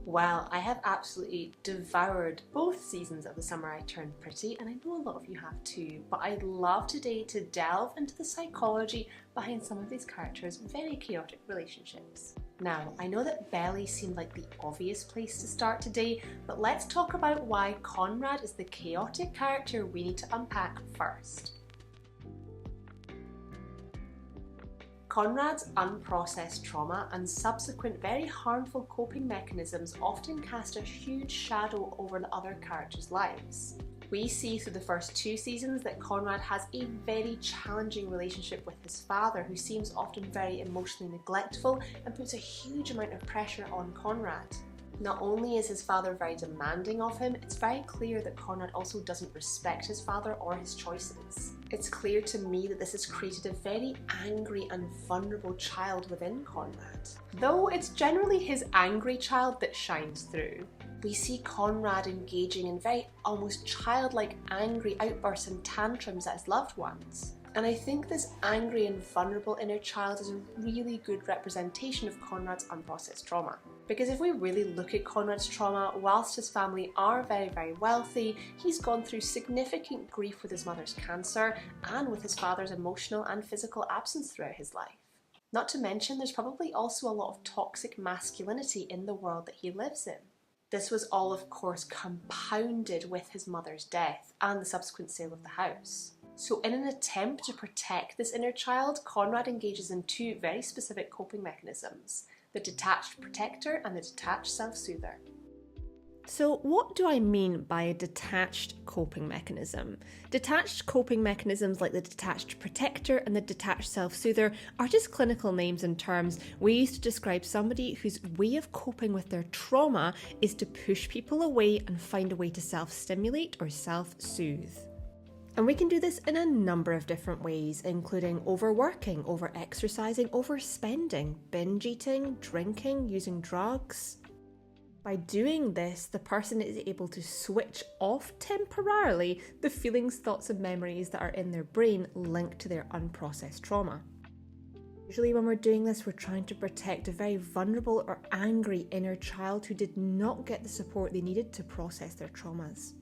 Well, I have absolutely devoured both seasons of The Summer I Turned Pretty, and I know a lot of you have too, but I'd love today to delve into the psychology behind some of these characters' very chaotic relationships. Now, I know that Belly seemed like the obvious place to start today, but let's talk about why Conrad is the chaotic character we need to unpack first. Conrad's unprocessed trauma and subsequent very harmful coping mechanisms often cast a huge shadow over the other characters' lives. We see through the first 2 seasons that Conrad has a very challenging relationship with his father, who seems often very emotionally neglectful and puts a huge amount of pressure on Conrad. Not only is his father very demanding of him, it's very clear that Conrad also doesn't respect his father or his choices. It's clear to me that this has created a very angry and vulnerable child within Conrad. Though it's generally his angry child that shines through. We see Conrad engaging in very almost childlike angry outbursts and tantrums at his loved ones. And I think this angry and vulnerable inner child is a really good representation of Conrad's unprocessed trauma. Because if we really look at Conrad's trauma, whilst his family are very, very wealthy, he's gone through significant grief with his mother's cancer and with his father's emotional and physical absence throughout his life. Not to mention, there's probably also a lot of toxic masculinity in the world that he lives in. This was all, of course, compounded with his mother's death and the subsequent sale of the house. So in an attempt to protect this inner child, Conrad engages in 2 very specific coping mechanisms: the detached protector and the detached self-soother. So what do I mean by a detached coping mechanism? Detached coping mechanisms like the detached protector and the detached self-soother are just clinical names and terms we use to describe somebody whose way of coping with their trauma is to push people away and find a way to self-stimulate or self-soothe. And we can do this in a number of different ways, including overworking, over-exercising, overspending, binge eating, drinking, using drugs. By doing this, the person is able to switch off temporarily the feelings, thoughts and memories that are in their brain linked to their unprocessed trauma. Usually when we're doing this, we're trying to protect a very vulnerable or angry inner child who did not get the support they needed to process their traumas.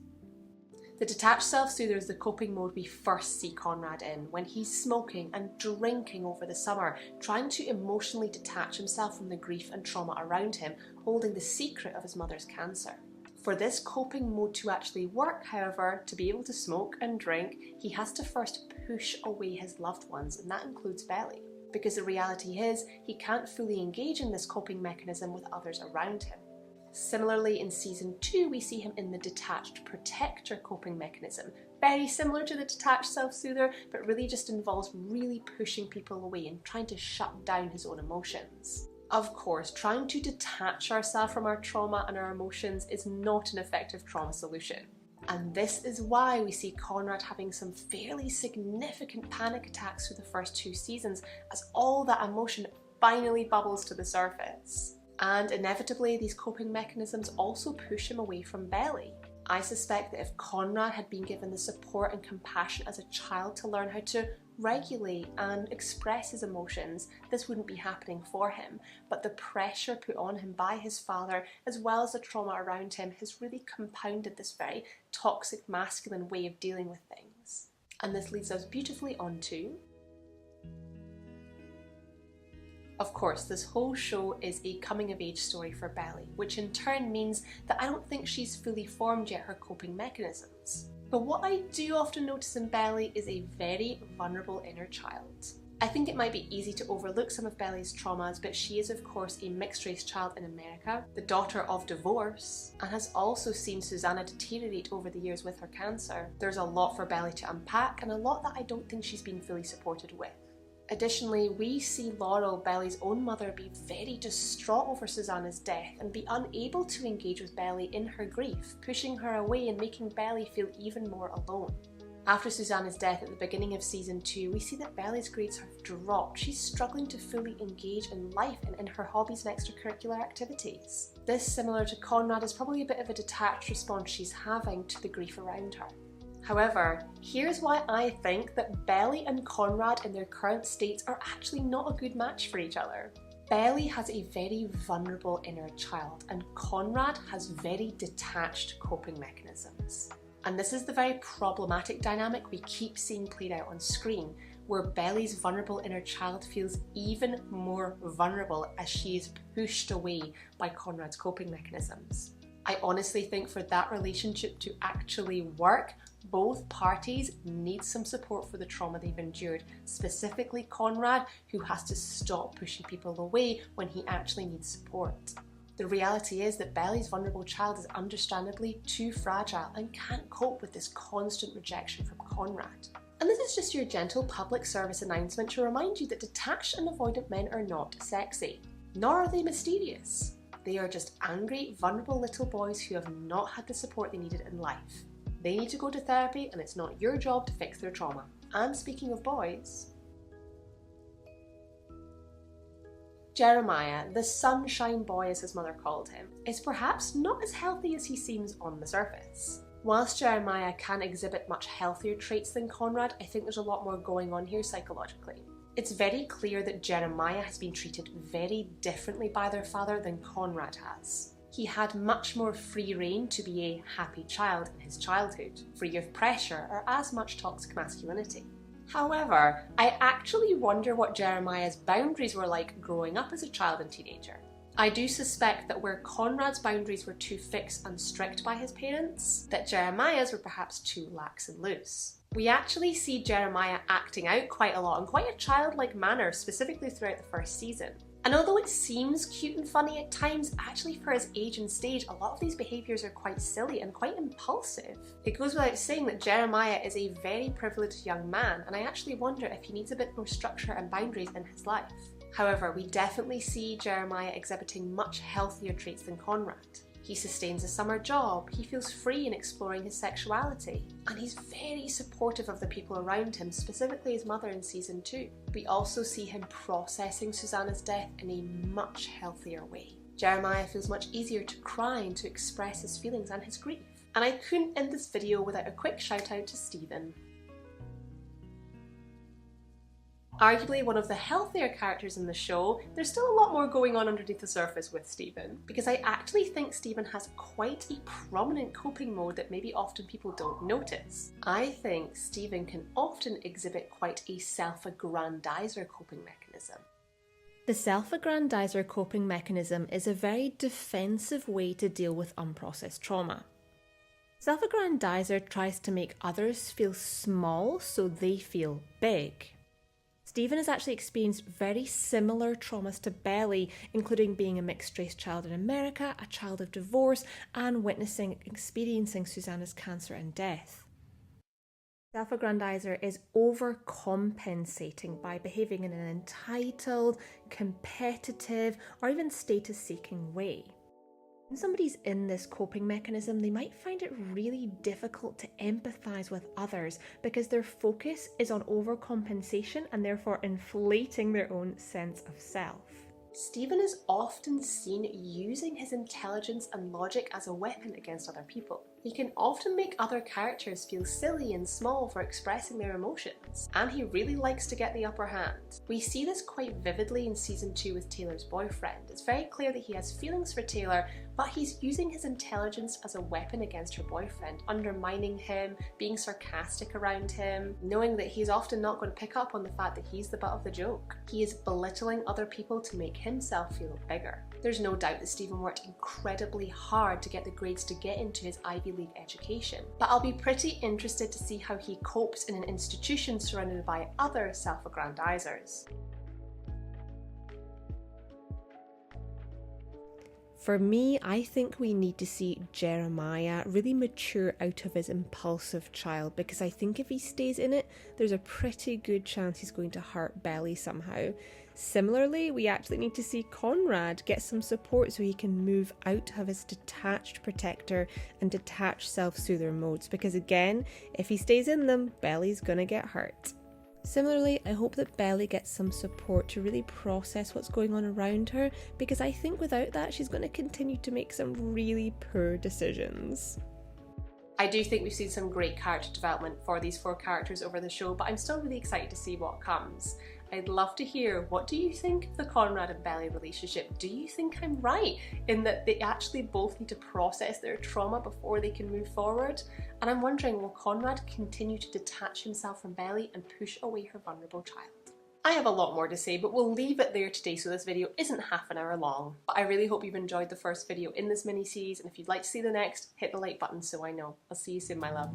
The detached self-soother is the coping mode we first see Conrad in, when he's smoking and drinking over the summer, trying to emotionally detach himself from the grief and trauma around him, holding the secret of his mother's cancer. For this coping mode to actually work, however, to be able to smoke and drink, he has to first push away his loved ones, and that includes Belly. Because the reality is, he can't fully engage in this coping mechanism with others around him. Similarly, in season 2, we see him in the detached protector coping mechanism. Very similar to the detached self-soother, but really just involves really pushing people away and trying to shut down his own emotions. Of course, trying to detach ourselves from our trauma and our emotions is not an effective trauma solution. And this is why we see Conrad having some fairly significant panic attacks through the first 2 seasons, as all that emotion finally bubbles to the surface. And inevitably, these coping mechanisms also push him away from Belly. I suspect that if Conrad had been given the support and compassion as a child to learn how to regulate and express his emotions, this wouldn't be happening for him. But the pressure put on him by his father, as well as the trauma around him, has really compounded this very toxic masculine way of dealing with things. And this leads us beautifully onto... Of course, this whole show is a coming-of-age story for Belly, which in turn means that I don't think she's fully formed yet her coping mechanisms. But what I do often notice in Belly is a very vulnerable inner child. I think it might be easy to overlook some of Belly's traumas, but she is of course a mixed-race child in America, the daughter of divorce, and has also seen Susanna deteriorate over the years with her cancer. There's a lot for Belly to unpack, and a lot that I don't think she's been fully supported with. Additionally, we see Laurel, Belly's own mother, be very distraught over Susanna's death and be unable to engage with Belly in her grief, pushing her away and making Belly feel even more alone. After Susanna's death at the beginning of season 2, we see that Belly's grades have dropped. She's struggling to fully engage in life and in her hobbies and extracurricular activities. This, similar to Conrad, is probably a bit of a detached response she's having to the grief around her. However, here's why I think that Belly and Conrad in their current states are actually not a good match for each other. Belly has a very vulnerable inner child, and Conrad has very detached coping mechanisms. And this is the very problematic dynamic we keep seeing played out on screen, where Belly's vulnerable inner child feels even more vulnerable as she is pushed away by Conrad's coping mechanisms. I honestly think for that relationship to actually work, both parties need some support for the trauma they've endured, specifically Conrad, who has to stop pushing people away when he actually needs support. The reality is that Belly's vulnerable child is understandably too fragile and can't cope with this constant rejection from Conrad. And this is just your gentle public service announcement to remind you that detached and avoidant men are not sexy, nor are they mysterious. They are just angry, vulnerable little boys who have not had the support they needed in life. They need to go to therapy, and it's not your job to fix their trauma. And speaking of boys, Jeremiah, the sunshine boy as his mother called him, is perhaps not as healthy as he seems on the surface. Whilst Jeremiah can exhibit much healthier traits than Conrad, I think there's a lot more going on here psychologically. It's very clear that Jeremiah has been treated very differently by their father than Conrad has. He had much more free rein to be a happy child in his childhood, free of pressure or as much toxic masculinity. However, I actually wonder what Jeremiah's boundaries were like growing up as a child and teenager. I do suspect that where Conrad's boundaries were too fixed and strict by his parents, that Jeremiah's were perhaps too lax and loose. We actually see Jeremiah acting out quite a lot in quite a childlike manner, specifically throughout the first season. And although it seems cute and funny at times, actually for his age and stage, a lot of these behaviours are quite silly and quite impulsive. It goes without saying that Jeremiah is a very privileged young man, and I actually wonder if he needs a bit more structure and boundaries in his life. However, we definitely see Jeremiah exhibiting much healthier traits than Conrad. He sustains a summer job, he feels free in exploring his sexuality, and he's very supportive of the people around him, specifically his mother in season 2. We also see him processing Susanna's death in a much healthier way. Jeremiah feels much easier to cry and to express his feelings and his grief. And I couldn't end this video without a quick shout out to Stephen. Arguably one of the healthier characters in the show, there's still a lot more going on underneath the surface with Stephen, because I actually think Stephen has quite a prominent coping mode that maybe often people don't notice. I think Stephen can often exhibit quite a self-aggrandizer coping mechanism. The self-aggrandizer coping mechanism is a very defensive way to deal with unprocessed trauma. Self-aggrandizer tries to make others feel small so they feel big. Stephen has actually experienced very similar traumas to Belly, including being a mixed-race child in America, a child of divorce, and experiencing Susanna's cancer and death. Self-aggrandizer is overcompensating by behaving in an entitled, competitive, or even status-seeking way. When somebody's in this coping mechanism, they might find it really difficult to empathise with others because their focus is on overcompensation and therefore inflating their own sense of self. Stephen is often seen using his intelligence and logic as a weapon against other people. He can often make other characters feel silly and small for expressing their emotions, and he really likes to get the upper hand. We see this quite vividly in season 2 with Taylor's boyfriend. It's very clear that he has feelings for Taylor, but he's using his intelligence as a weapon against her boyfriend, undermining him, being sarcastic around him, knowing that he's often not going to pick up on the fact that he's the butt of the joke. He is belittling other people to make himself feel bigger. There's no doubt that Stephen worked incredibly hard to get the grades to get into his Ivy League education, but I'll be pretty interested to see how he copes in an institution surrounded by other self-aggrandizers. For me, I think we need to see Jeremiah really mature out of his impulsive child, because I think if he stays in it, there's a pretty good chance he's going to hurt Belly somehow. Similarly, we actually need to see Conrad get some support so he can move out of his detached protector and detached self-soother modes, because again, if he stays in them, Belly's gonna get hurt. Similarly, I hope that Belly gets some support to really process what's going on around her, because I think without that, she's going to continue to make some really poor decisions. I do think we've seen some great character development for these 4 characters over the show, but I'm still really excited to see what comes. I'd love to hear, what do you think of the Conrad and Belly relationship? Do you think I'm right in that they actually both need to process their trauma before they can move forward? And I'm wondering, will Conrad continue to detach himself from Belly and push away her vulnerable child? I have a lot more to say, but we'll leave it there today so this video isn't half an hour long. But I really hope you've enjoyed the first video in this mini-series, and if you'd like to see the next, hit the like button so I know. I'll see you soon, my love.